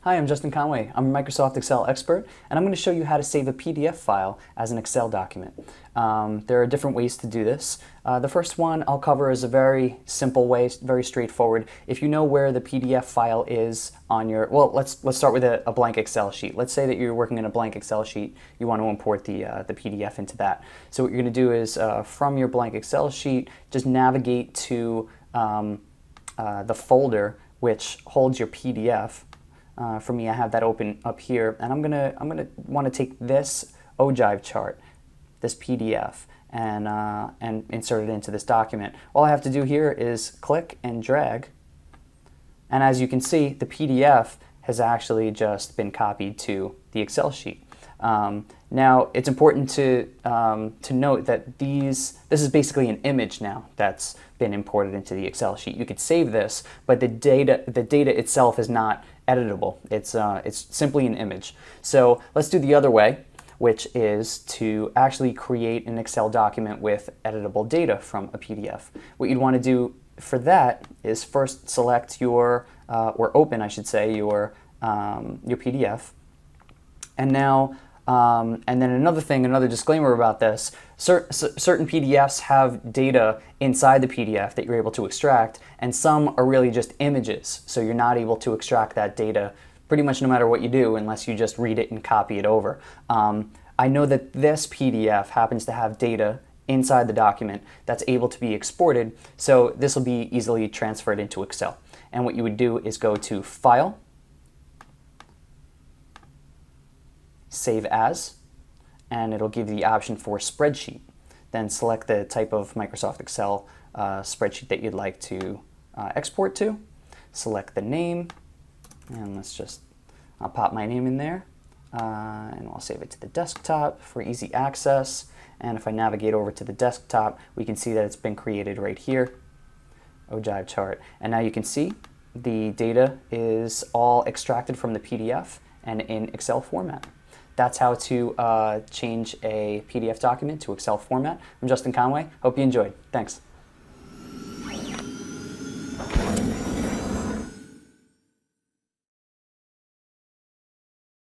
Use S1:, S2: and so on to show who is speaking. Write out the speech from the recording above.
S1: Hi, I'm Justin Conway. I'm a Microsoft Excel expert, and I'm going to show you how to save a PDF file as an Excel document. There are different ways to do this. The first one I'll cover is a very simple way, very straightforward. If you know where the PDF file is on your, well, let's start with a blank Excel sheet. Let's say that you're working in a blank Excel sheet. You want to import the PDF into that. So what you're going to do is from your blank Excel sheet, just navigate to the folder which holds your PDF. For me, I have that open up here, and I'm gonna want to take this Ogive chart, this PDF, and insert it into this document. All I have to do here is click and drag, and as you can see, the PDF has actually just been copied to the Excel sheet. Now, it's important to note that this is basically an image now that's been imported into the Excel sheet. You could save this, but the data itself is not editable. It's simply an image. So let's do the other way, which is to actually create an Excel document with editable data from a PDF. What you'd want to do for that is first select your, or open, I should say, your PDF. And now, and then another disclaimer about this, certain PDFs have data inside the PDF that you're able to extract, and some are really just images, so you're not able to extract that data pretty much no matter what you do unless you just read it and copy it over. I know that this PDF happens to have data inside the document that's able to be exported, so this will be easily transferred into Excel. And what you would do is go to File, Save As, and it'll give you the option for Spreadsheet. Then select the type of Microsoft Excel spreadsheet that you'd like to export to. Select the name, and I'll pop my name in there, and I'll save it to the desktop for easy access. And if I navigate over to the desktop, we can see that it's been created right here, Ogive chart. And now you can see the data is all extracted from the PDF and in Excel format. That's how to change a PDF document to Excel format. I'm Justin Conway. Hope you enjoyed. Thanks.